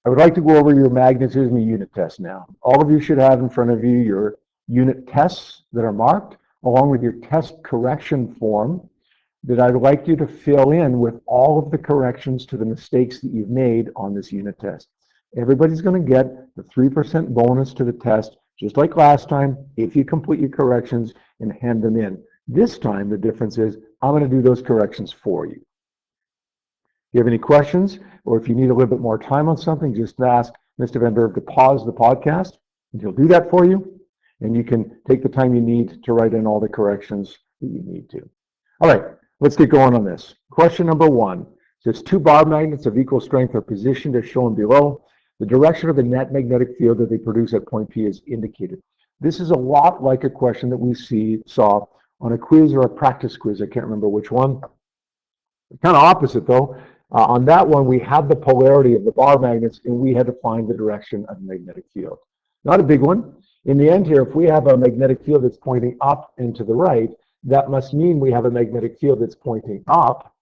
I would like to go over your magnetism unit test now. All of you should have in front of you your unit tests that are marked, along with your test correction form that I'd like you to fill in with all of the corrections to the mistakes that you've made on this unit test. Everybody's going to get the 3% bonus to the test, just like last time, if you complete your corrections and hand them in. This time, the difference is I'm going to do those corrections for you. If you have any questions, or if you need a little bit more time on something, just ask Mr. Van Berg to pause the podcast, and he'll do that for you, and you can take the time you need to write in all the corrections that you need to. All right, let's get going on this. Question number 1 says 2 bar magnets of equal strength are positioned as shown below. The direction of the net magnetic field that they produce at point P is indicated. This is a lot like a question that we saw on a quiz or a practice quiz. I can't remember which one. Kind of opposite though. On that one, we had the polarity of the bar magnets, and we had to find the direction of the magnetic field. Not a big one. In the end here, if we have a magnetic field that's pointing up and to the right, that must mean we have a magnetic field that's pointing up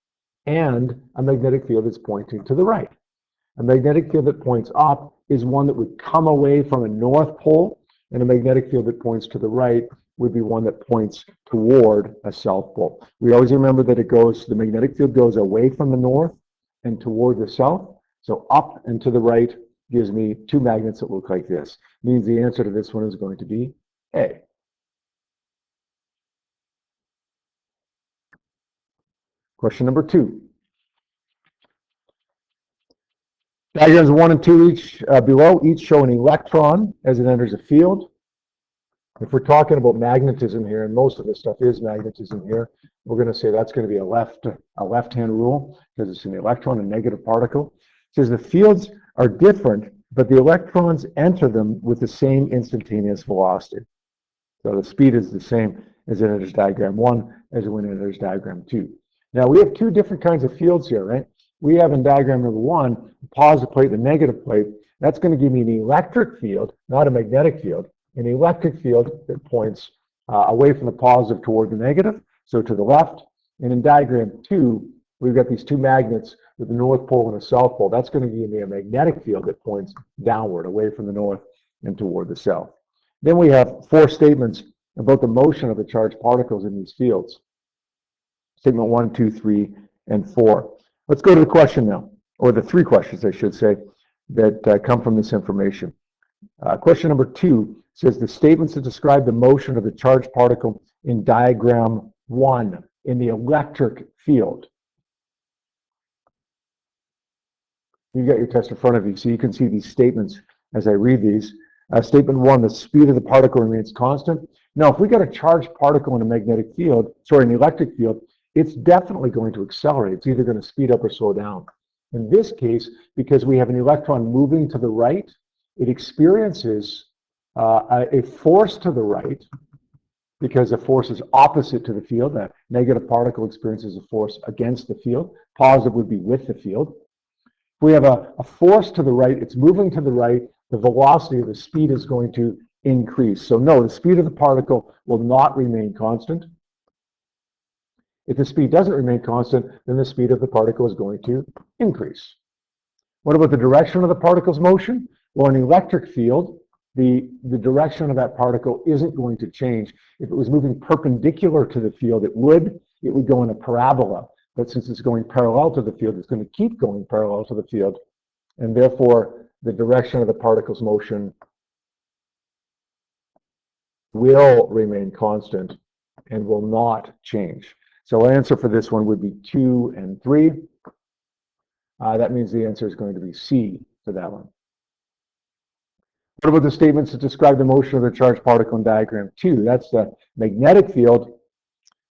and a magnetic field that's pointing to the right. A magnetic field that points up is one that would come away from a north pole, and a magnetic field that points to the right would be one that points toward a south pole. We always remember that the magnetic field goes away from the north and toward the south. So up and to the right gives me 2 magnets that look like this. Means the answer to this one is going to be A. Question number 2. Diagrams 1 and 2 below each show an electron as it enters a field. If we're talking about magnetism here, and most of this stuff is magnetism here, we're going to say that's going to be a left-hand rule because it's an electron, a negative particle. It says the fields are different, but the electrons enter them with the same instantaneous velocity. So the speed is the same as it enters diagram 1 as when it enters diagram 2. Now we have 2 different kinds of fields here, right? We have in diagram number 1, the positive plate, the negative plate. That's going to give me an electric field, not a magnetic field. An electric field that points away from the positive toward the negative, so to the left. And in diagram 2, we've got these 2 magnets with the north pole and a south pole. That's going to give me a magnetic field that points downward, away from the north and toward the south. Then we have 4 statements about the motion of the charged particles in these fields. Statement 1, 2, 3, and 4. Let's go to the question now, or the 3 questions, I should say, that come from this information. Question number 2 says the statements that describe the motion of the charged particle in diagram 1 in the electric field. You've got your test in front of you, so you can see these statements as I read these. Statement 1, the speed of the particle remains constant. Now, if we got a charged particle in a magnetic field, an electric field, it's definitely going to accelerate. It's either going to speed up or slow down. In this case, because we have an electron moving to the right, it experiences a force to the right, because the force is opposite to the field. That negative particle experiences a force against the field. Positive would be with the field. If we have a force to the right, it's moving to the right, the velocity or the speed is going to increase. So no, the speed of the particle will not remain constant. If the speed doesn't remain constant, then the speed of the particle is going to increase. What about the direction of the particle's motion? Well, in an electric field, the direction of that particle isn't going to change. If it was moving perpendicular to the field, it would go in a parabola. But since it's going parallel to the field, it's going to keep going parallel to the field. And therefore, the direction of the particle's motion will remain constant and will not change. So our answer for this one would be 2 and 3. That means the answer is going to be C for that one. What about the statements that describe the motion of the charged particle in diagram 2? That's the magnetic field.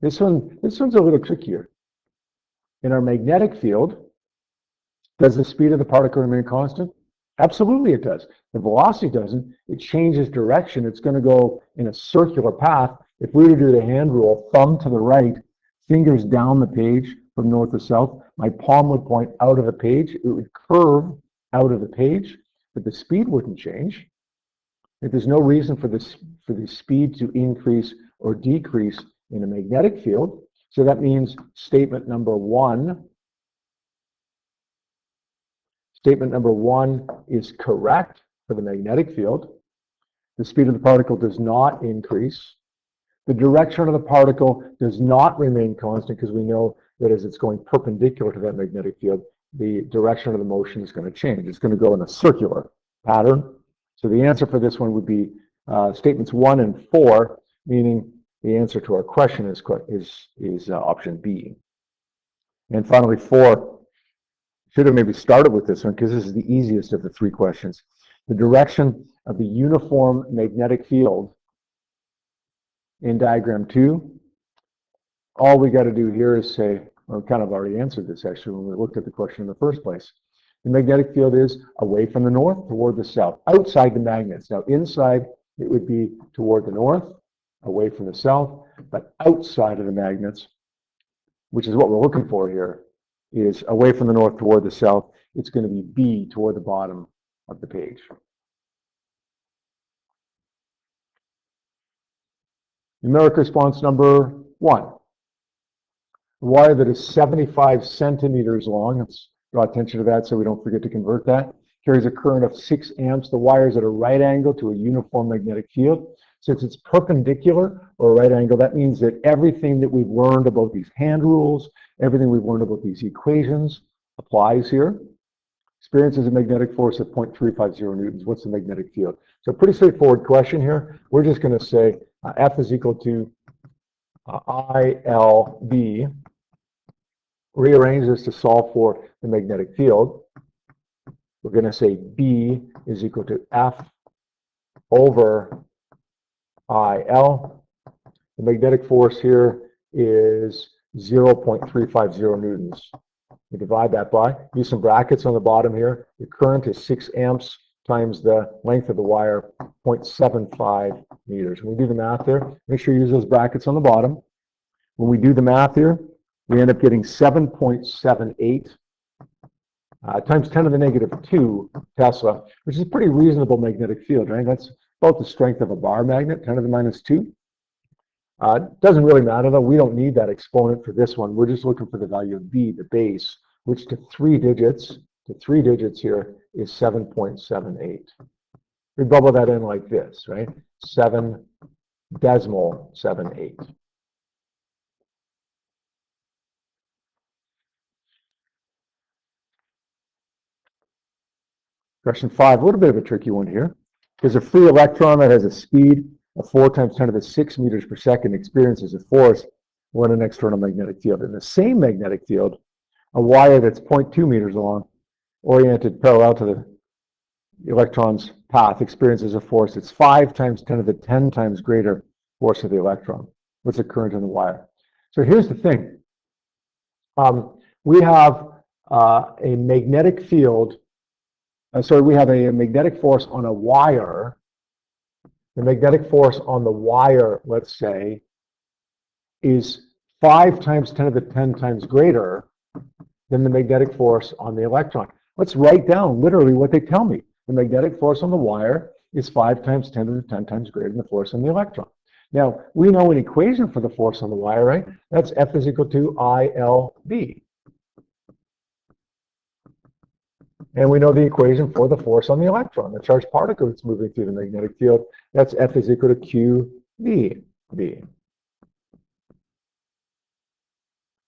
This one's a little trickier. In our magnetic field, does the speed of the particle remain constant? Absolutely it does. The velocity doesn't. It changes direction. It's going to go in a circular path. If we were to do the hand rule, thumb to the right, fingers down the page from north to south, my palm would point out of the page. It would curve out of the page, but the speed wouldn't change. If there's no reason for the speed to increase or decrease in a magnetic field, so that means statement number 1 Statement number 1 is correct for the magnetic field. The speed of the particle does not increase. The direction of the particle does not remain constant because we know that as it's going perpendicular to that magnetic field, the direction of the motion is going to change. It's going to go in a circular pattern. So the answer for this one would be statements 1 and 4, meaning the answer to our question is option B. And finally, 4, should have maybe started with this one because this is the easiest of the 3 questions. The direction of the uniform magnetic field in diagram 2, all we got to do here is say, well, we kind of already answered this actually when we looked at the question in the first place. The magnetic field is away from the north toward the south, outside the magnets. Now inside it would be toward the north, away from the south, but outside of the magnets, which is what we're looking for here, is away from the north toward the south. It's going to be B toward the bottom of the page. Numeric response number 1. A wire that is 75 centimeters long, let's draw attention to that so we don't forget to convert that, carries a current of 6 amps. The wire is at a right angle to a uniform magnetic field. Since it's perpendicular or a right angle, that means that everything that we've learned about these hand rules, everything we've learned about these equations applies here. Experiences a magnetic force of 0.350 newtons. What's the magnetic field? So pretty straightforward question here. We're just going to say F is equal to ILB. Rearrange this to solve for the magnetic field. We're going to say B is equal to F over IL. The magnetic force here is 0.350 newtons. We divide that by, use some brackets on the bottom here. The current is 6 amps times the length of the wire, 0.75 meters. When we do the math there, make sure you use those brackets on the bottom. When we do the math here, we end up getting 7.78 times 10 to the negative 2 Tesla, which is a pretty reasonable magnetic field, right? That's about the strength of a bar magnet, 10 to the minus 2. Doesn't really matter though. We don't need that exponent for this one. We're just looking for the value of B, the base, which to 3 digits here is 7.78. We bubble that in like this, right? 7.78. Question 5, a little bit of a tricky one here. There's a free electron that has a speed of 4 times 10 to the 6 meters per second, experiences a force when an external magnetic field. In the same magnetic field, a wire that's 0.2 meters long, oriented parallel to the electron's path, experiences a force that's 5 times 10 to the 10 times greater force of the electron. What's the current in the wire? So here's the thing. We have a magnetic field. We have a magnetic force on a wire. The magnetic force on the wire, let's say, is 5 times 10 to the 10 times greater than the magnetic force on the electron. Let's write down literally what they tell me. The magnetic force on the wire is 5 times 10 to the 10 times greater than the force on the electron. Now, we know an equation for the force on the wire, right? That's F is equal to ILB. And we know the equation for the force on the electron, the charged particle that's moving through the magnetic field. That's F is equal to QV.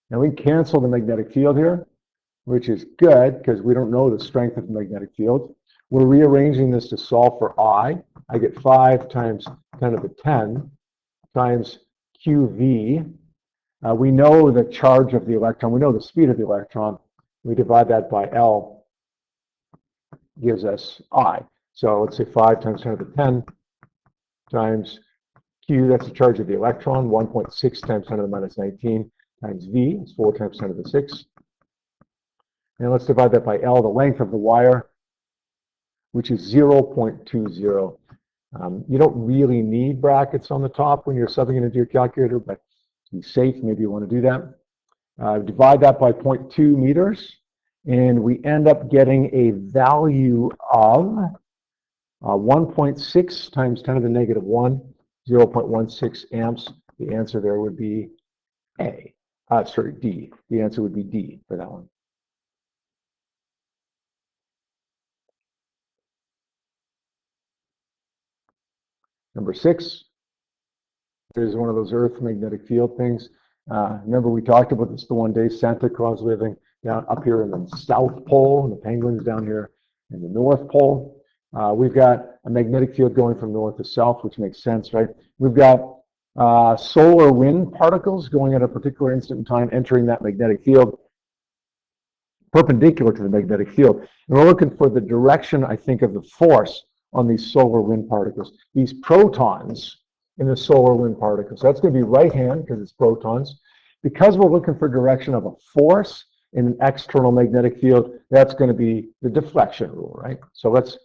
Now we cancel the magnetic field here, which is good because we don't know the strength of the magnetic field. We're rearranging this to solve for I. I get 5 times 10 to the 10 times QV. We know the charge of the electron. We know the speed of the electron. We divide that by L. Gives us I. So let's say 5 times 10 to the 10 times Q, that's the charge of the electron, 1.6 times 10 to the minus 19 times V, it's 4 times 10 to the 6. And let's divide that by L, the length of the wire, which is 0.20. You don't really need brackets on the top when you're subbing it into your calculator, but to be safe, maybe you want to do that. Divide that by 0.2 meters. And we end up getting a value of 1.6 times 10 to the negative 1, 0.16 amps. The answer there would be D. The answer would be D for that one. Number 6 is one of those Earth magnetic field things. Remember we talked about this the one day, Santa Claus living down up here in the South Pole, and the penguins down here in the North Pole. We've got a magnetic field going from north to south, which makes sense, right? We've got solar wind particles going at a particular instant in time, entering that magnetic field, perpendicular to the magnetic field. And we're looking for the direction, I think, of the force on these solar wind particles. These protons in the solar wind particles. So that's going to be right hand because it's protons. Because we're looking for direction of a force in an external magnetic field, that's going to be the deflection rule, right? So let's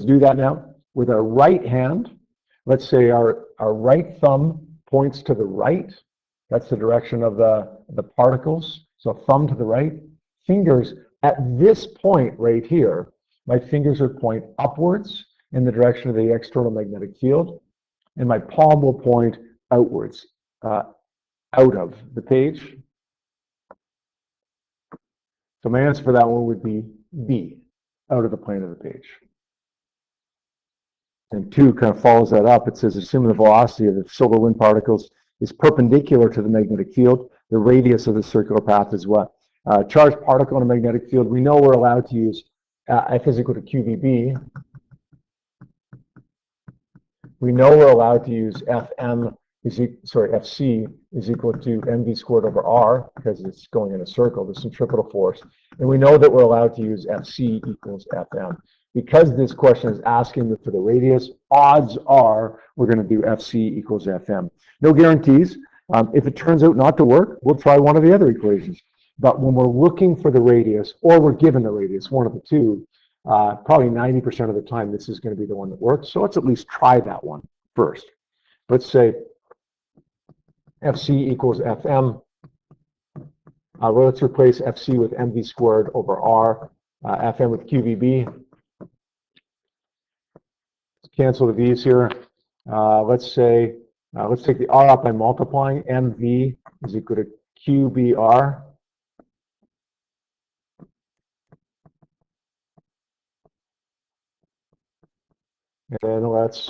do that now. With our right hand, let's say our right thumb points to the right. That's the direction of the particles. So thumb to the right. Fingers at this point right here, my fingers will point upwards in the direction of the external magnetic field, and my palm will point outwards, out of the page. So my answer for that one would be B, out of the plane of the page. And 2 kind of follows that up. It says, assuming the velocity of the solar wind particles is perpendicular to the magnetic field, the radius of the circular path is what? Charged particle in a magnetic field, we know we're allowed to use F is equal to QVB. We know we're allowed to use FC is equal to mv squared over r, because it's going in a circle, the centripetal force. And we know that we're allowed to use FC equals Fm. Because this question is asking for the radius, odds are we're going to do FC equals Fm. No guarantees. If it turns out not to work, we'll try one of the other equations. But when we're looking for the radius, or we're given the radius, one of the two, probably 90% of the time this is going to be the one that works. So let's at least try that one first. Let's say FC equals Fm. Well, let's replace FC with mv squared over r, Fm with QVB. Let's cancel the v's here. Let's take the r up by multiplying. mv is equal to QBr. And then let's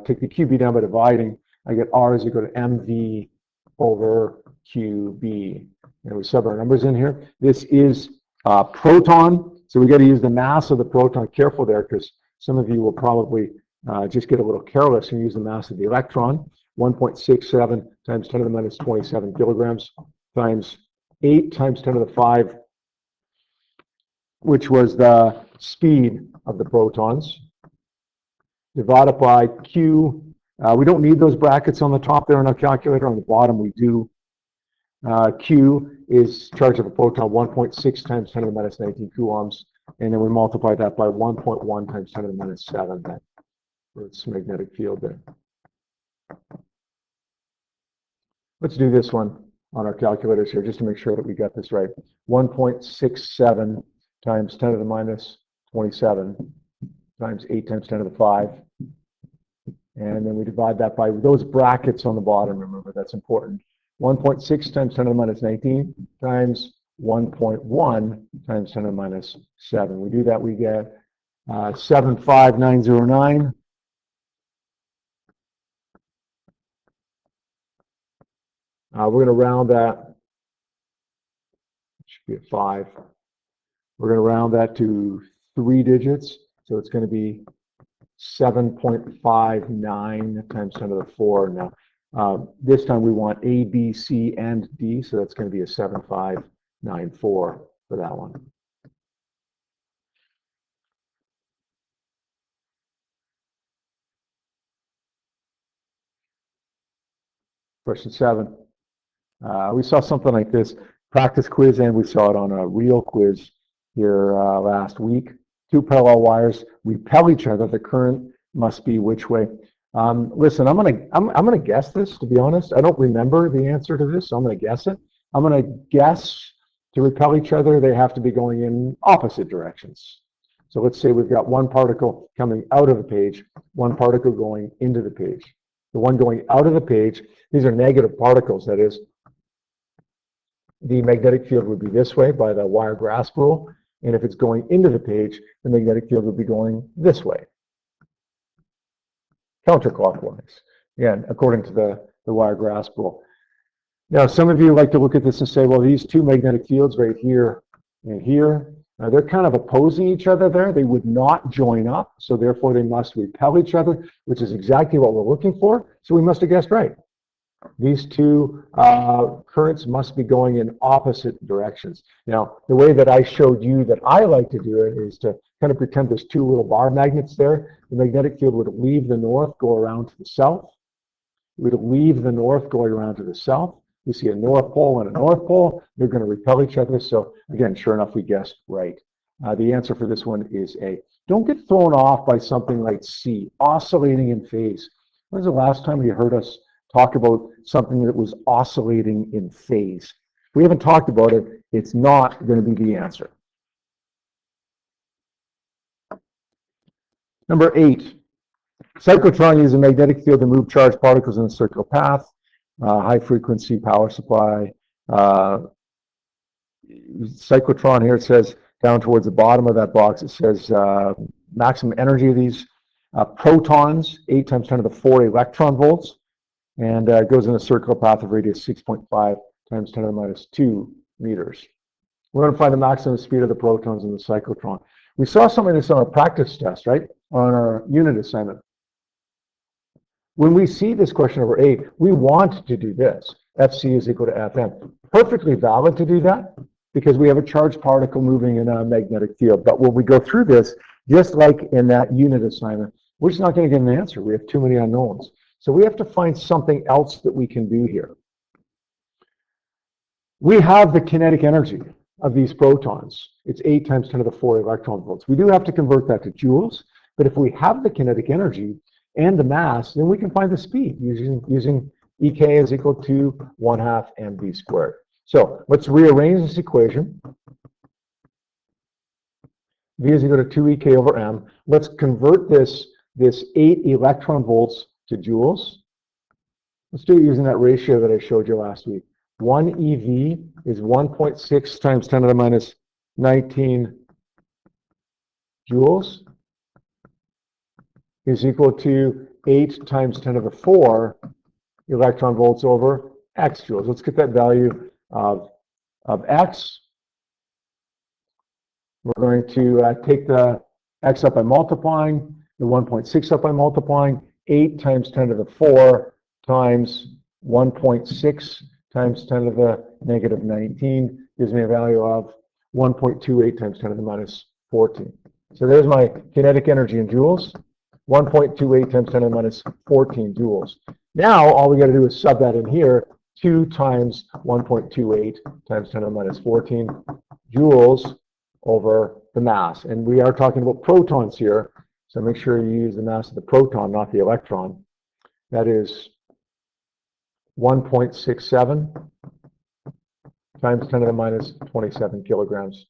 take the QB down by dividing. I get R is equal to MV over QB. And we sub our numbers in here. This is proton, so we got to use the mass of the proton. Careful there, because some of you will probably just get a little careless and use the mass of the electron. 1.67 times 10 to the minus 27 kilograms times 8 times 10 to the 5, which was the speed of the protons, divided by Q. We don't need those brackets on the top there in our calculator. On the bottom, we do. Q is charge of a proton, 1.6 times 10 to the minus 19 coulombs. And then we multiply that by 1.1 times 10 to the minus 7 for its magnetic field there. Let's do this one on our calculators here just to make sure that we got this right. 1.67 times 10 to the minus 27 times 8 times 10 to the 5. And then we divide that by those brackets on the bottom. Remember, that's important. 1.6 times 10 to the minus 19 times 1.1 times 10 to the minus 7. We do that, we get 75909. We're going to round that. It should be a 5. We're going to round that to 3 digits. So it's going to be 7.59 times 10 to the 4. Now, this time we want A, B, C, and D, so that's going to be a 7594 for that one. Question 7. We saw something like this, practice quiz, and we saw it on a real quiz here last week. 2 parallel wires repel each other. The current must be which way? Listen, I'm gonna guess this. To be honest, I don't remember the answer to this, so I'm gonna guess it. I'm gonna guess to repel each other, they have to be going in opposite directions. So let's say we've got one particle coming out of the page, one particle going into the page. The one going out of the page, these are negative particles. That is, the magnetic field would be this way by the wire grasp rule. And if it's going into the page, the magnetic field would be going this way. counterclockwise. Again, according to the Wiregrass rule. Now, some of you like to look at this and say, well, these two magnetic fields right here and here, they're kind of opposing each other there. They would not join up, so therefore they must repel each other, which is exactly what we're looking for. So we must have guessed right. These two currents must be going in opposite directions. Now, the way that I showed you that I like to do it is to kind of pretend there's two little bar magnets there. The magnetic field would leave the north, go around to the south. It would leave the north, going around to the south. We see a north pole and a north pole. They're going to repel each other. So again, sure enough, we guessed right. The answer for this one is A. Don't get thrown off by something like C, oscillating in phase. When's the last time you heard us talk about something that was oscillating in phase? If we haven't talked about it, it's not going to be the answer. Number 8. Cyclotron uses a magnetic field to move charged particles in a circular path. High frequency power supply. Cyclotron here, it says down towards the bottom of that box, it says maximum energy of these protons, 8 times 10 to the 4 electron volts, and it goes in a circular path of radius 6.5 times 10 to the minus 2 meters. We're going to find the maximum speed of the protons in the cyclotron. We saw some of this on our practice test, right? On our unit assignment. When we see this question over 8, we want to do this. Fc is equal to Fm. Perfectly valid to do that because we have a charged particle moving in a magnetic field. But when we go through this, just like in that unit assignment, we're just not going to get an answer. We have too many unknowns. So we have to find something else that we can do here. We have the kinetic energy of these protons. It's 8 times 10 to the 4 electron volts. We do have to convert that to joules, but if we have the kinetic energy and the mass, then we can find the speed using Ek is equal to 1/2 mv squared. So let's rearrange this equation. V is equal to 2 Ek over m. Let's convert this 8 electron volts to joules. Let's do it using that ratio that I showed you last week. 1 eV is 1.6 times 10 to the minus 19 joules is equal to 8 times 10 to the 4 electron volts over x joules. Let's get that value of x. We're going to take the x up by multiplying, the 1.6 up by multiplying, 8 times 10 to the 4 times 1.6 times 10 to the negative 19 gives me a value of 1.28 times 10 to the minus 14. So there's my kinetic energy in joules, 1.28 times 10 to the minus 14 joules. Now all we got to do is sub that in here, 2 times 1.28 times 10 to the minus 14 joules over the mass. And we are talking about protons here, so make sure you use the mass of the proton, not the electron. That is 1.67 times 10 to the minus 27 kilograms.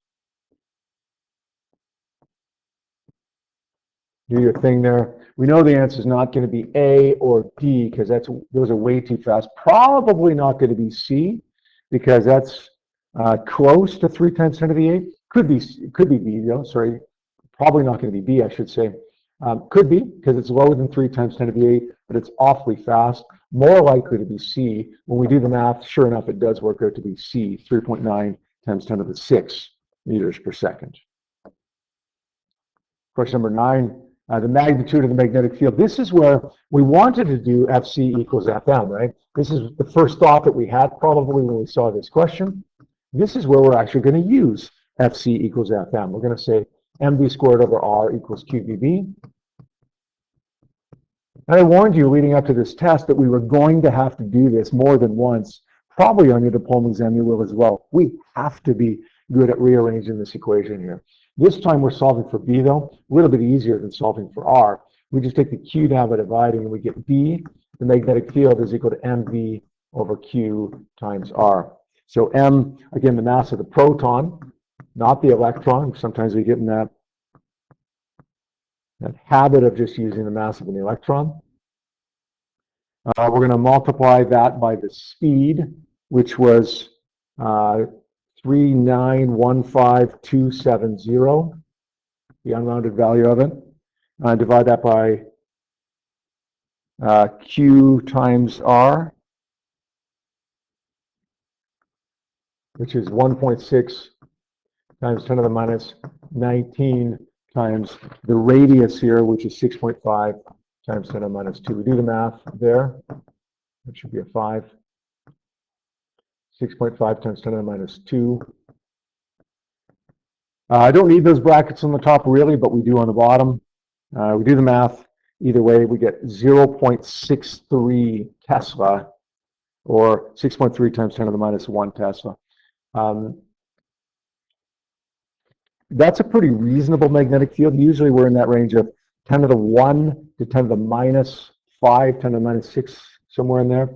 Do your thing there. We know the answer is not going to be A or D because those are way too fast. Probably not going to be C because that's close to 3 times 10 to the 8. Could be B, though. Sorry, probably not going to be B, I should say. Could be because it's lower than 3 times 10 to the 8, but it's awfully fast. More likely to be C. When we do the math, sure enough, it does work out to be C, 3.9 times 10 to the 6 meters per second. Question number 9. The magnitude of the magnetic field. This is where we wanted to do Fc equals Fm, right? This is the first thought that we had probably when we saw this question. This is where we're actually going to use Fc equals Fm. We're going to say mv squared over r equals qvb. And I warned you leading up to this test that we were going to have to do this more than once. Probably on your diploma exam you will as well. We have to be good at rearranging this equation here. This time we're solving for B though, a little bit easier than solving for R. We just take the Q down by dividing and we get B, the magnetic field is equal to mv over Q times R. So M, again, the mass of the proton, not the electron. Sometimes we get in that habit of just using the mass of an electron. We're going to multiply that by the speed, which was 3915270, the unrounded value of it. Divide that by Q times R, which is 1.6 times 10 to the minus 19 times the radius here, which is 6.5 times 10 to the minus 2. We do the math there. That should be a 5. 6.5 times 10 to the minus 2. I don't need those brackets on the top really, but we do on the bottom. We do the math. Either way, we get 0.63 Tesla, or 6.3 times 10 to the minus 1 Tesla. That's a pretty reasonable magnetic field. Usually we're in that range of 10 to the 1 to 10 to the minus 5, 10 to the minus 6, somewhere in there.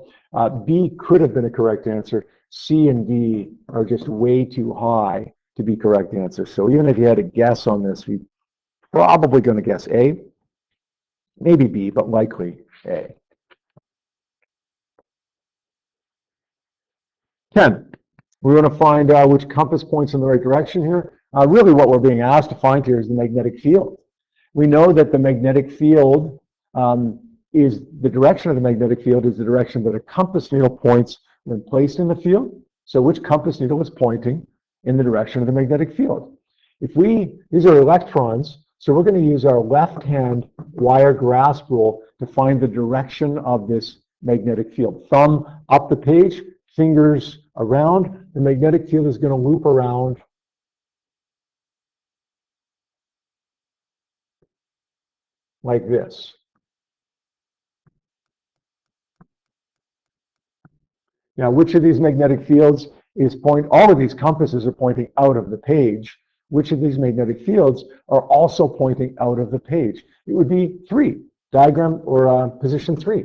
B could have been a correct answer. C and D are just way too high to be correct answers. So even if you had a guess on this, we're probably going to guess A. Maybe B, but likely A. 10. We want to find which compass points in the right direction here. Really what we're being asked to find here is the magnetic field. We know that the magnetic field is the direction of the magnetic field is the direction that a compass needle points when placed in the field. So which compass needle is pointing in the direction of the magnetic field? These are electrons, so we're going to use our left-hand wire grasp rule to find the direction of this magnetic field. Thumb up the page, fingers around. The magnetic field is going to loop around like this. Now, which of these magnetic fields all of these compasses are pointing out of the page. Which of these magnetic fields are also pointing out of the page? It would be 3, diagram or position 3.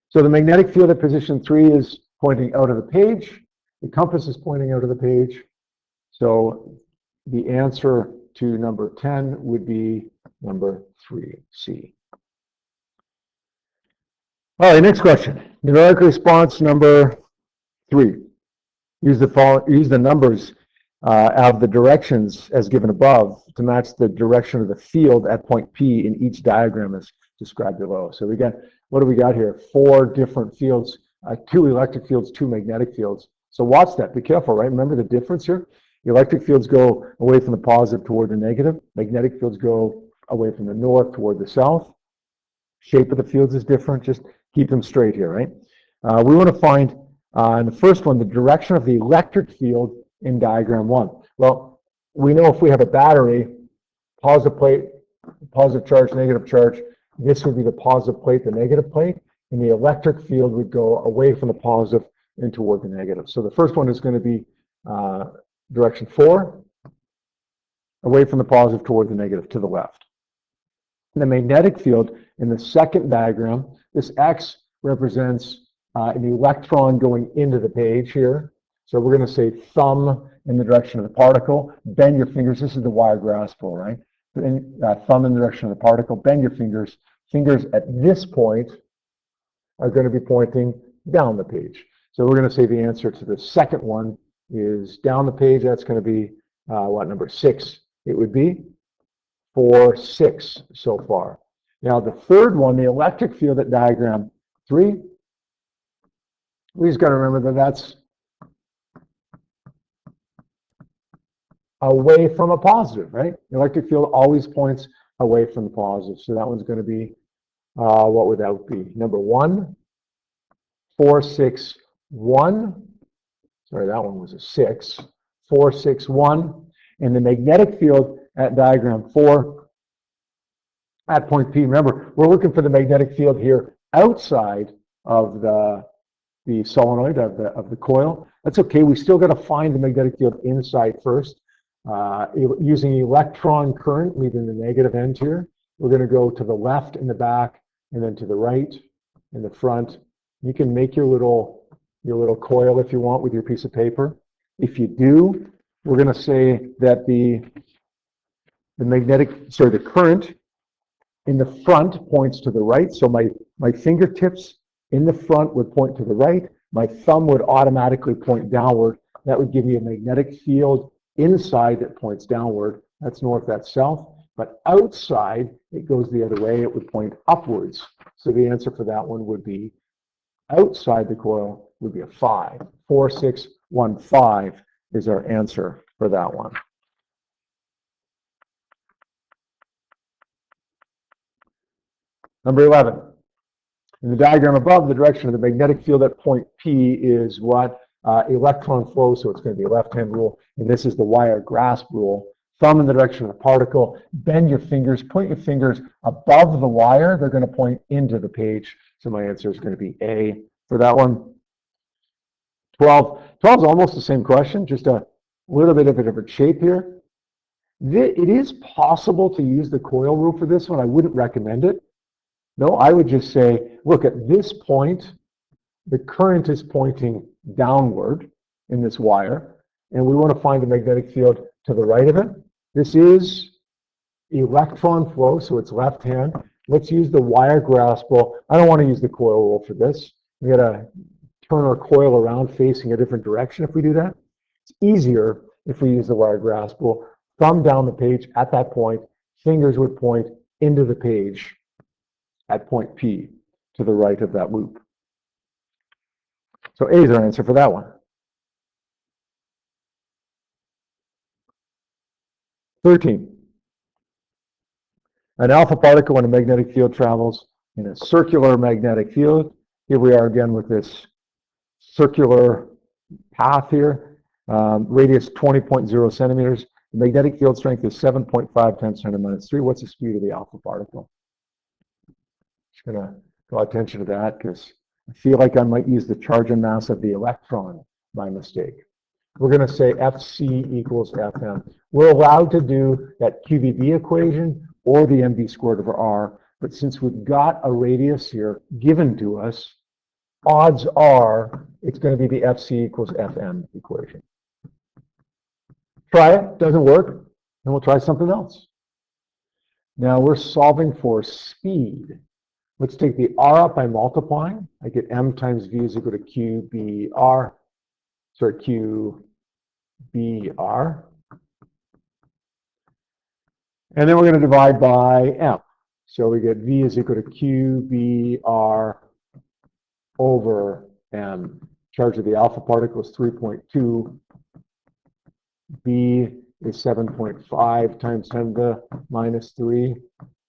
So the magnetic field at position 3 is pointing out of the page. The compass is pointing out of the page. So the answer to number 10 would be number 3C. All right, next question. Numeric response number 3. Use the numbers of the directions as given above to match the direction of the field at point P in each diagram as described below. So what do we got here? 4 different fields, 2 electric fields, 2 magnetic fields. So watch that. Be careful, right? Remember the difference here? The electric fields go away from the positive toward the negative. Magnetic fields go away from the north toward the south. Shape of the fields is different. Just keep them straight here, right? We want to find, in the first one, the direction of the electric field in diagram 1. Well, we know if we have a battery, positive plate, positive charge, negative charge, this would be the positive plate, the negative plate, and the electric field would go away from the positive and toward the negative. So the first one is going to be direction 4, away from the positive toward the negative, to the left. The magnetic field in the second diagram, this X represents an electron going into the page here. So we're going to say thumb in the direction of the particle, bend your fingers. This is the wire grasp rule, right? Thumb in the direction of the particle, bend your fingers. Fingers at this point are going to be pointing down the page. So we're going to say the answer to the second one is down the page. That's going to be, number 6 it would be? 4, 6 so far. Now the third one, the electric field at diagram 3, we just got to remember that that's away from a positive, right? The electric field always points away from the positive. So that one's going to be, what would that be? Number 1, 4, 6, 1. Sorry, that one was a 6. 4, 6, 1. And the magnetic field at diagram 4 at point P. Remember, we're looking for the magnetic field here outside of the solenoid of the coil. That's okay. We still got to find the magnetic field inside first. Using electron current, leaving the negative end here, we're going to go to the left in the back, and then to the right in the front. You can make your little coil if you want with your piece of paper. If you do, we're going to say that the current in the front points to the right. So my fingertips in the front would point to the right. My thumb would automatically point downward. That would give me a magnetic field inside that points downward. That's north, that's south. But outside, it goes the other way. It would point upwards. So the answer for that one would be outside the coil would be a 5. 4615 is our answer for that one. Number 11. In the diagram above, the direction of the magnetic field at point P is what? Electron flow, so it's going to be left-hand rule, and this is the wire grasp rule. Thumb in the direction of the particle, bend your fingers, point your fingers above the wire, they're going to point into the page, so my answer is going to be A for that one. 12 is almost the same question, just a little bit of a different shape here. It is possible to use the coil rule for this one. I wouldn't recommend it. No, I would just say, look, at this point, the current is pointing downward in this wire, and we want to find the magnetic field to the right of it. This is electron flow, so it's left hand. Let's use the wire grasp rule. I don't want to use the coil rule for this. We got to turn our coil around facing a different direction if we do that. It's easier if we use the wire grasp rule. Thumb down the page at that point, fingers would point into the page at point P to the right of that loop. So A is our answer for that one. 13. An alpha particle in a magnetic field travels in a circular magnetic field. Here we are again with this circular path here, radius 20.0 centimeters. The magnetic field strength is 7.5 times 10 to the minus 3. What's the speed of the alpha particle? Just going to draw attention to that because I feel like I might use the charge and mass of the electron by mistake. We're going to say Fc equals Fm. We're allowed to do that QVB equation or the mv squared over r, but since we've got a radius here given to us, odds are it's going to be the Fc equals Fm equation. Try it, doesn't work, and we'll try something else. Now we're solving for speed. Let's take the r up by multiplying. I get m times v is equal to qbr. Sorry, qbr. And then we're going to divide by m. So we get v is equal to qbr over m. Charge of the alpha particle is 3.2. B is 7.5 times 10 to the minus 3.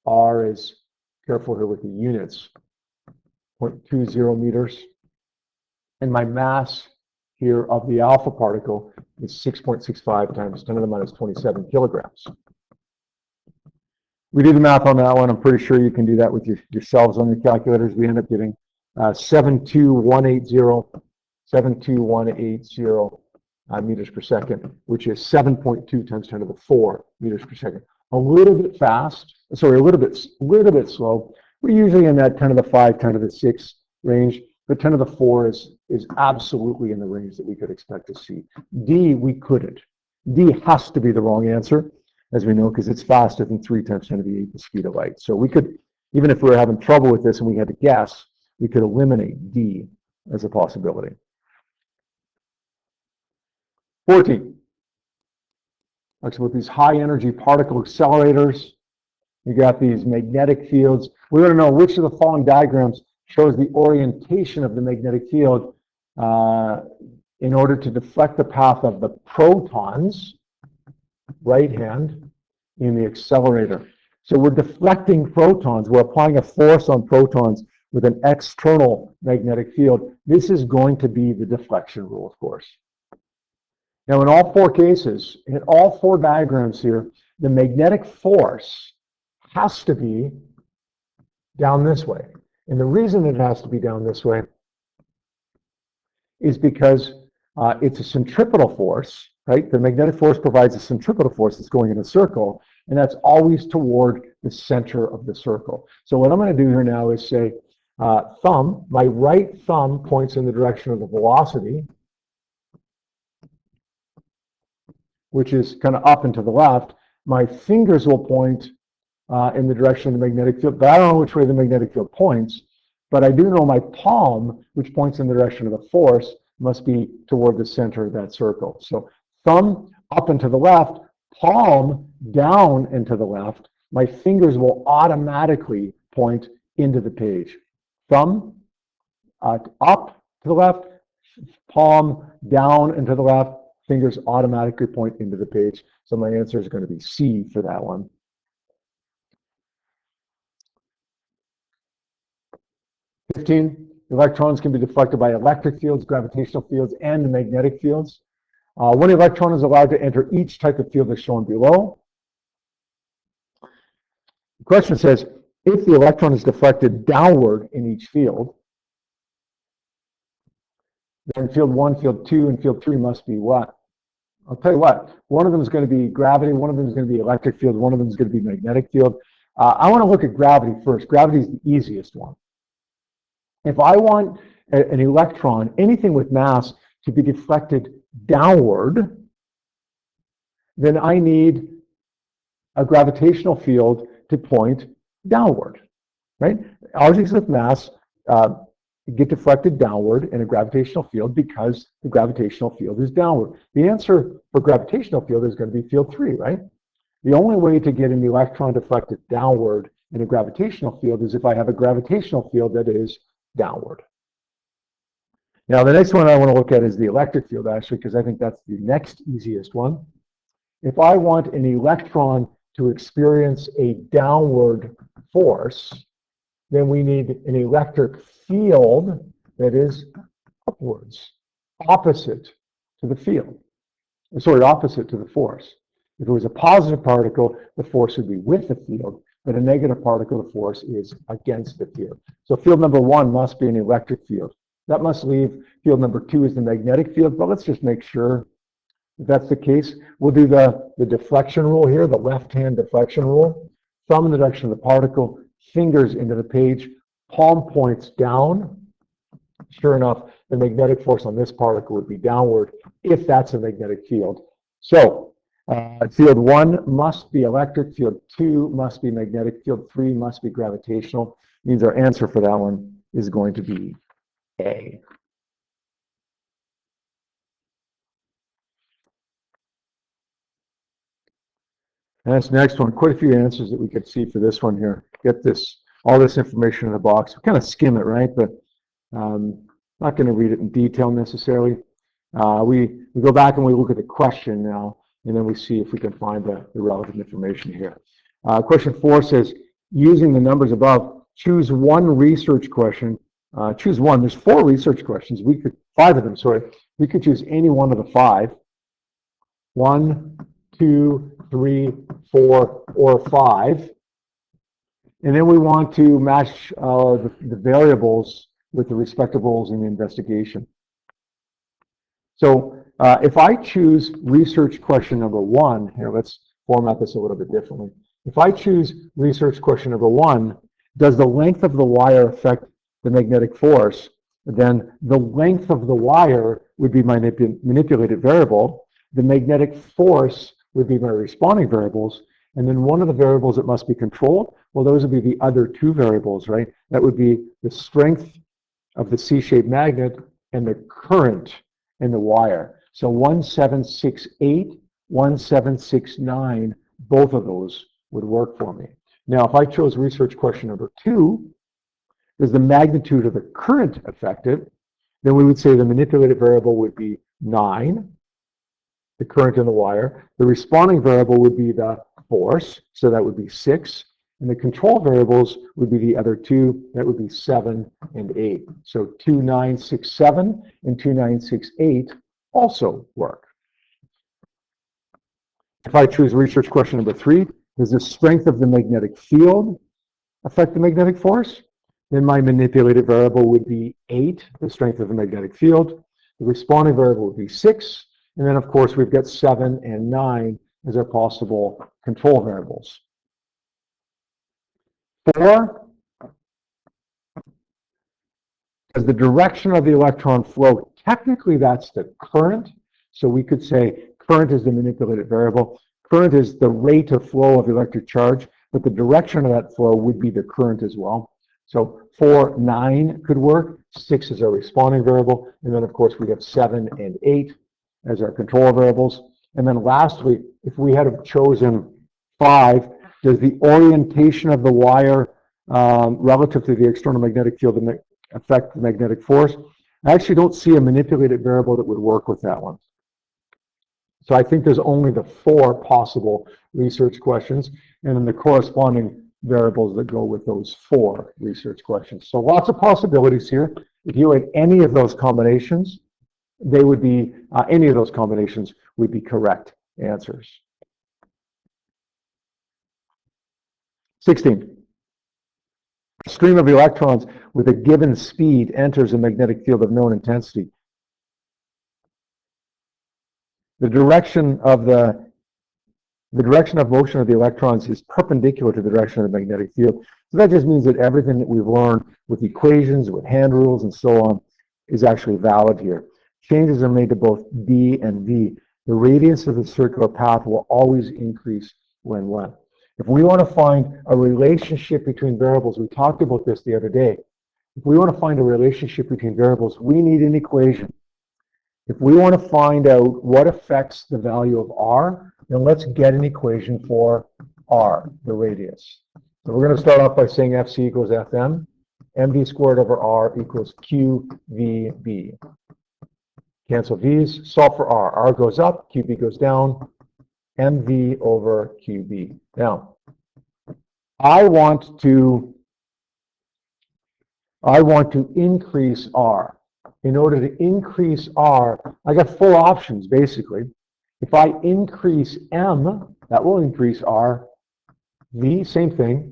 R is, careful here with the units, 0.20 meters. And my mass here of the alpha particle is 6.65 times 10 to the minus 27 kilograms. We did the math on that one. I'm pretty sure you can do that with yourselves on your calculators. We end up getting 72180 meters per second, which is 7.2 times 10 to the 4 meters per second. A little bit fast, sorry, a little bit slow. We're usually in that 10 to the 5, 10 to the 6 range, but 10 to the 4 is absolutely in the range that we could expect to see. D, we couldn't. D has to be the wrong answer, as we know, because it's faster than 3 times 10 to the 8 the speed of light. So we could, even if we were having trouble with this and we had to guess, we could eliminate D as a possibility. 14. Talks about these high energy particle accelerators. You got these magnetic fields. We want to know which of the following diagrams shows the orientation of the magnetic field in order to deflect the path of the protons, right hand, in the accelerator. So we're deflecting protons. We're applying a force on protons with an external magnetic field. This is going to be the deflection rule, of course. Now, in all 4 cases, in all 4 diagrams here, the magnetic force has to be down this way. And the reason it has to be down this way is because it's a centripetal force, right? The magnetic force provides a centripetal force that's going in a circle, and that's always toward the center of the circle. So what I'm going to do here now is say, thumb, my right thumb points in the direction of the velocity, which is kind of up and to the left. My fingers will point in the direction of the magnetic field, but I don't know which way the magnetic field points, but I do know my palm, which points in the direction of the force, must be toward the center of that circle. So thumb up and to the left, palm down and to the left, my fingers will automatically point into the page. Thumb up to the left, palm down and to the left, fingers automatically point into the page. So my answer is going to be C for that one. 15, electrons can be deflected by electric fields, gravitational fields, and magnetic fields. One electron is allowed to enter each type of field as shown below. The question says, if the electron is deflected downward in each field, then field 1, field 2, and field 3 must be what? I'll tell you what, one of them is going to be gravity, one of them is going to be electric field, one of them is going to be magnetic field. I want to look at gravity first. Gravity is the easiest one. If I want an electron, anything with mass, to be deflected downward, then I need a gravitational field to point downward, right? Objects with mass get deflected downward in a gravitational field because the gravitational field is downward. The answer for gravitational field is going to be field 3, right? The only way to get an electron deflected downward in a gravitational field is if I have a gravitational field that is downward. Now, the next one I want to look at is the electric field, actually, because I think that's the next easiest one. If I want an electron to experience a downward force, then we need an electric field that is upwards, opposite to the field. Sorry, opposite to the force. If it was a positive particle, the force would be with the field, but a negative particle, the force is against the field. So field number 1 must be an electric field. That must leave field number 2 as the magnetic field, but let's just make sure if that's the case. We'll do the deflection rule here, the left-hand deflection rule. Thumb in the direction of the particle, fingers into the page, palm points down. Sure enough, the magnetic force on this particle would be downward if that's a magnetic field. So field 1 must be electric, field 2 must be magnetic, field 3 must be gravitational. Means our answer for that one is going to be A. And this next one, quite a few answers that we could see for this one here. Get this, all this information in the box. We kind of skim it, right? But not going to read it in detail necessarily. We go back and we look at the question now, and then we see if we can find the relevant information here. Question 4 says, using the numbers above, choose one research question. Choose one. There's 4 research questions. 5 of them, sorry. We could choose any one of the 5. 1, 2, 3, 4, or 5. And then we want to match the variables with the respective roles in the investigation. So if I choose research question number 1, here, let's format this a little bit differently. If I choose research question number 1, does the length of the wire affect the magnetic force? Then the length of the wire would be my manipulated variable. The magnetic force would be my responding variables. And then one of the variables that must be controlled, well, those would be the other 2 variables, right? That would be the strength of the C-shaped magnet and the current in the wire. So 1768, 1769, both of those would work for me. Now, if I chose research question number 2, is the magnitude of the current affected, then we would say the manipulated variable would be 9, the current in the wire. The responding variable would be the force, so that would be 6. And the control variables would be the other 2, that would be 7 and 8. So 2967 and 2968 also work. If I choose research question number 3, does the strength of the magnetic field affect the magnetic force? Then my manipulated variable would be 8, the strength of the magnetic field. The responding variable would be 6. And then, of course, we've got 7 and 9 as our possible control variables. 4, does the direction of the electron flow? Technically, that's the current. So we could say current is the manipulated variable. Current is the rate of flow of electric charge, but the direction of that flow would be the current as well. So 4, 9 could work. 6 is our responding variable. And then, of course, we have 7 and 8 as our control variables. And then lastly, if we had chosen 5, does the orientation of the wire relative to the external magnetic field that affect the magnetic force. I actually don't see a manipulated variable that would work with that one. So I think there's only the 4 possible research questions and then the corresponding variables that go with those 4 research questions. So lots of possibilities here. If you had any of those combinations, they would be, any of those combinations would be correct answers. 16. A stream of electrons with a given speed enters a magnetic field of known intensity. The direction of motion of the electrons is perpendicular to the direction of the magnetic field. So that just means that everything that we've learned with equations, with hand rules, and so on is actually valid here. Changes are made to both B and V. The radius of the circular path will always increase when length. If we want to find a relationship between variables, we talked about this the other day. If we want to find a relationship between variables, we need an equation. If we want to find out what affects the value of R, then let's get an equation for R, the radius. So we're going to start off by saying FC equals Fm, mv squared over R equals QVB. Cancel V's, solve for R. R goes up, QB goes down, mv over QB. Now, I want to increase R. In order to increase R, I got 4 options, basically. If I increase M, that will increase R. V, same thing.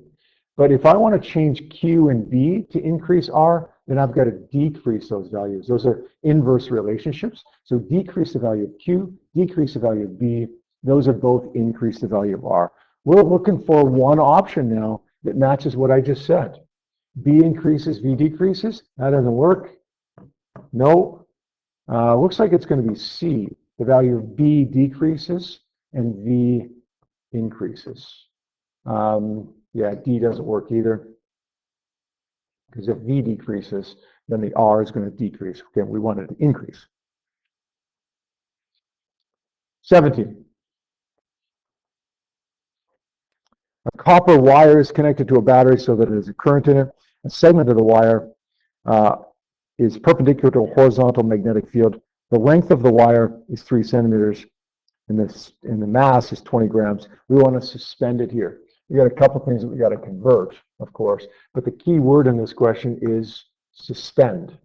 But if I want to change Q and B to increase R, then I've got to decrease those values. Those are inverse relationships. So decrease the value of Q, decrease the value of B. Those are both increase the value of R. We're looking for one option now that matches what I just said. B increases, V decreases. That doesn't work. No. Looks like it's going to be C. The value of B decreases and V increases. Yeah, D doesn't work either. Because if V decreases, then the R is going to decrease. Okay, we want it to increase. 17. A copper wire is connected to a battery so that there's a current in it. A segment of the wire is perpendicular to a horizontal magnetic field. The length of the wire is 3 centimeters, and the mass is 20 grams. We want to suspend it here. We got a couple things that we got to convert, of course, but the key word in this question is suspend.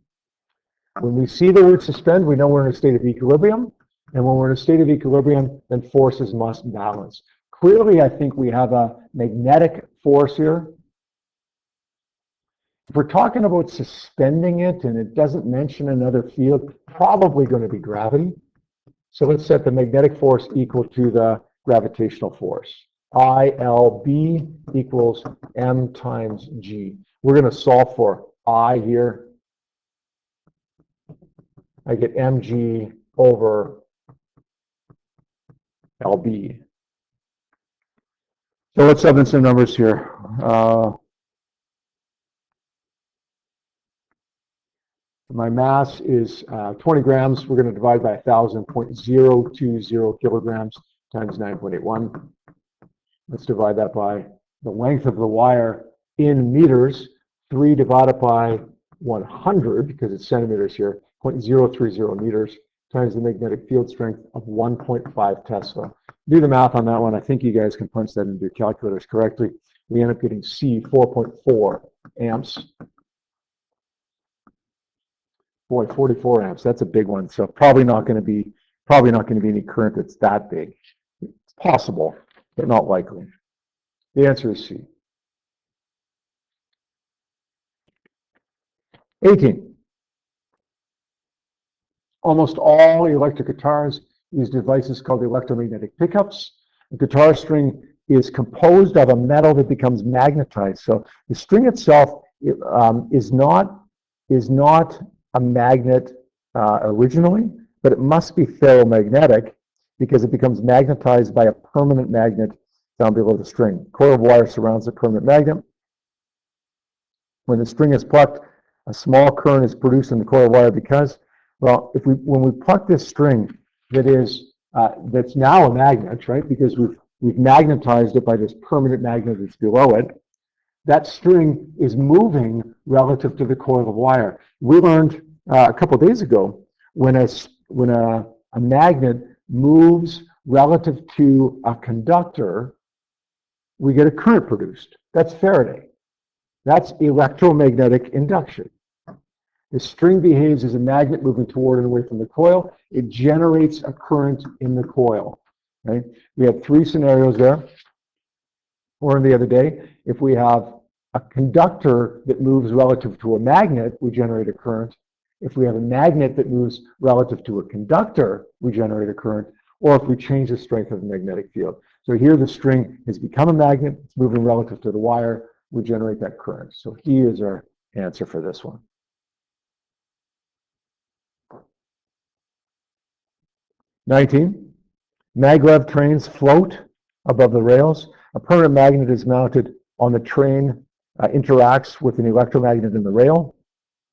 When we see the word suspend, we know we're in a state of equilibrium, and when we're in a state of equilibrium, then forces must balance. Clearly, I think we have a magnetic force here. If we're talking about suspending it and it doesn't mention another field, probably going to be gravity. So let's set the magnetic force equal to the gravitational force. ILB equals M times G. We're going to solve for I here. I get mg over LB. So let's sub in some numbers here. My mass is 20 grams. We're going to divide by 1,000, 0.020 kilograms times 9.81. Let's divide that by the length of the wire in meters. 3 divided by 100, because it's centimeters here, 0.030 meters, times the magnetic field strength of 1.5 Tesla. Do the math on that one. I think you guys can punch that into your calculators correctly. We end up getting C, 4.4 amps. Boy, 44 amps, that's a big one. So probably not going to be any current that's that big. It's possible, but not likely. The answer is C. 18. Almost all electric guitars use devices called electromagnetic pickups. The guitar string is composed of a metal that becomes magnetized. So the string itself is not a magnet originally, but it must be ferromagnetic because it becomes magnetized by a permanent magnet down below the string. A coil of wire surrounds the permanent magnet. When the string is plucked, a small current is produced in the coil of wire because, well, when we pluck this string that's now a magnet, right? Because we've magnetized it by this permanent magnet that's below it. that string is moving relative to the coil of wire. We learned a couple of days ago when a magnet moves relative to a conductor, we get a current produced. That's Faraday. That's electromagnetic induction. The string behaves as a magnet moving toward and away from the coil. It generates a current in the coil. Right? We had three scenarios there. Or the other day, if we have a conductor that moves relative to a magnet, we generate a current. If we have a magnet that moves relative to a conductor, we generate a current. Or if we change the strength of the magnetic field. So here the string has become a magnet, it's moving relative to the wire, we generate that current. So he is our answer for this one. 19, maglev trains float above the rails. A permanent magnet is mounted on the train, interacts with an electromagnet in the rail.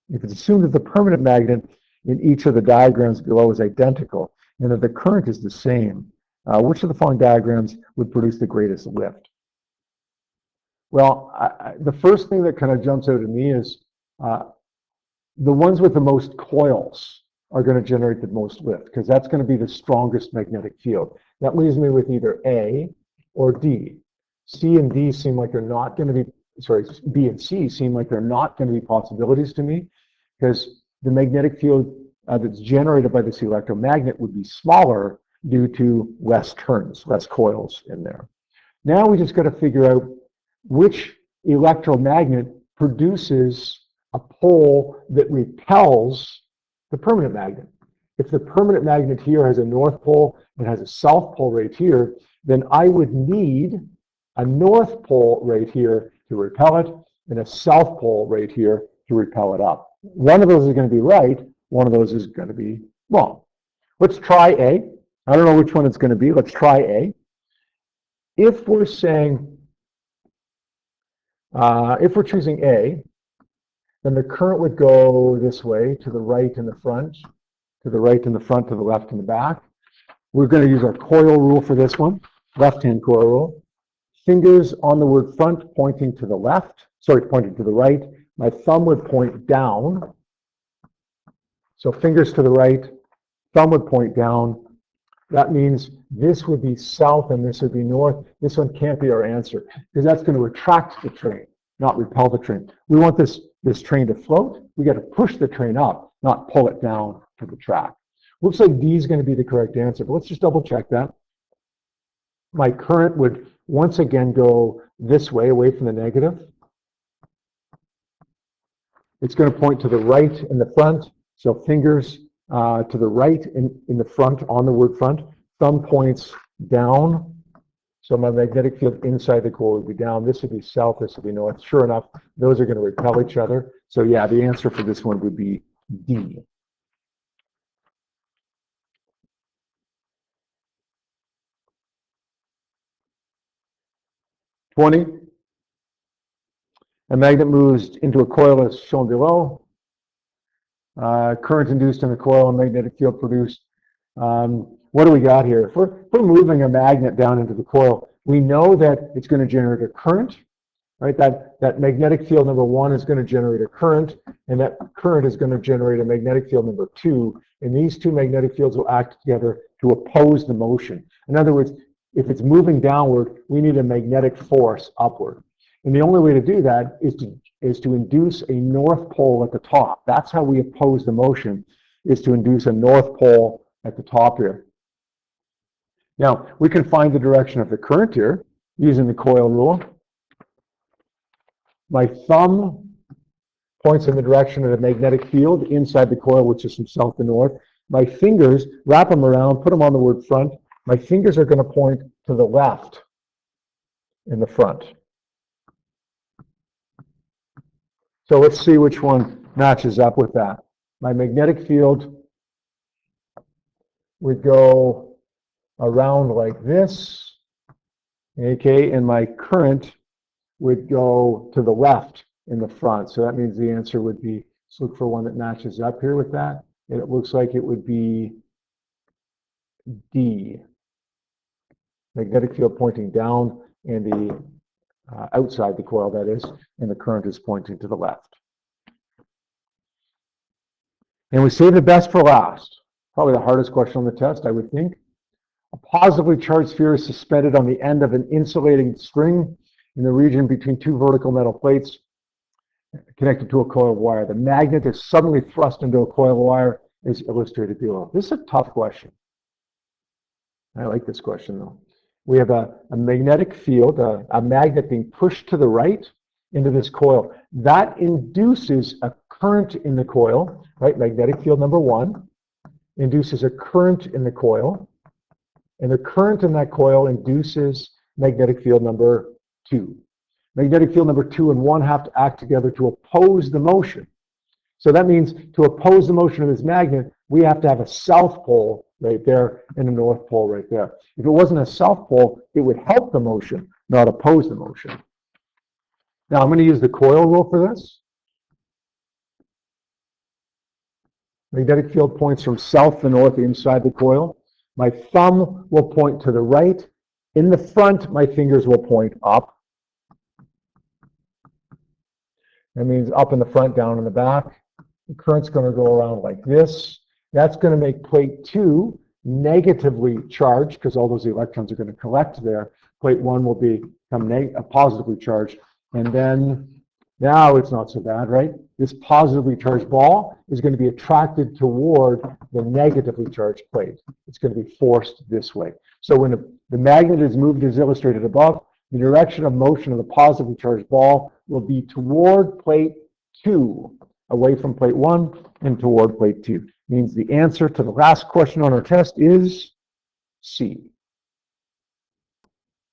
If it's assumed that the permanent magnet in each of the diagrams below is identical and that the current is the same, which of the following diagrams would produce the greatest lift? Well, the first thing that kind of jumps out at me is the ones with the most coils are going to generate the most lift because that's going to be the strongest magnetic field. That leaves me with either A or D. C and D seem like they're not going to be, sorry, B and C seem like they're not going to be possibilities to me because the magnetic field that's generated by this electromagnet would be smaller due to less turns, less coils in there. Now we just got to figure out which electromagnet produces a pole that repels the permanent magnet. If the permanent magnet here has a north pole and has a south pole right here, then I would need a north pole right here to repel it and a south pole right here to repel it up. One of those is going to be right, one of those is going to be wrong. Let's try A. I don't know which one it's going to be. Let's try A. If we're saying, if we're choosing A, then the current would go this way, to the right in the front, to the right in the front, to the left in the back. We're going to use our coil rule for this one, left-hand coil rule. Fingers on the word front pointing to the left, sorry, pointing to the right. My thumb would point down. So fingers to the right, thumb would point down. That means this would be south and this would be north. This one can't be our answer because that's going to attract the train, not repel the train. We want this train to float. We got to push the train up, not pull it down to the track. Looks like D is going to be the correct answer, but let's just double check that. My current would once again go this way, away from the negative. It's going to point to the right in the front, so fingers to the right in the front on the word front. Thumb points down, so my magnetic field inside the coil would be down. This would be south, this would be north. Sure enough, those are going to repel each other. So yeah, the answer for this one would be D. A magnet moves into a coil as shown below. Current induced in the coil and magnetic field produced. What do we got here? If we're moving a magnet down into the coil, we know that it's going to generate a current, right? That magnetic field number 1 is going to generate a current, and that current is going to generate a magnetic field number 2, and these two magnetic fields will act together to oppose the motion. In other words, if it's moving downward, we need a magnetic force upward. And the only way to do that is to induce a north pole at the top. That's how we oppose the motion, is to induce a north pole at the top here. Now, we can find the direction of the current here using the coil rule. My thumb points in the direction of the magnetic field inside the coil, which is from south to north. My fingers, wrap them around, put them on the word front. My fingers are going to point to the left in the front. So let's see which one matches up with that. My magnetic field would go around like this, okay, and my current would go to the left in the front. So that means the answer would be, let's look for one that matches up here with that. And it looks like it would be D. Magnetic field pointing down and the outside the coil, that is, and the current is pointing to the left. And we save the best for last. Probably the hardest question on the test, I would think. A positively charged sphere is suspended on the end of an insulating string in the region between two vertical metal plates connected to a coil of wire. The magnet is suddenly thrust into a coil of wire, as illustrated below. This is a tough question. I like this question, though. We have a magnetic field, a magnet being pushed to the right into this coil. That induces a current in the coil, right? Magnetic field number 1 induces a current in the coil, and the current in that coil induces magnetic field number 2. Magnetic field number 2 and 1 have to act together to oppose the motion. So that means to oppose the motion of this magnet, we have to have a south pole right there and a north pole right there. If it wasn't a south pole, it would help the motion, not oppose the motion. Now I'm going to use the coil rule for this. Magnetic field points from south to north inside the coil. My thumb will point to the right. In the front, my fingers will point up. That means up in the front, down in the back. The current's going to go around like this. That's going to make plate 2 negatively charged because all those electrons are going to collect there. Plate 1 will become positively charged. And then now it's not so bad, right? This positively charged ball is going to be attracted toward the negatively charged plate. It's going to be forced this way. So when the magnet is moved as illustrated above, the direction of motion of the positively charged ball will be toward plate 2, away from plate 1 and toward plate 2. Means the answer to the last question on our test is C.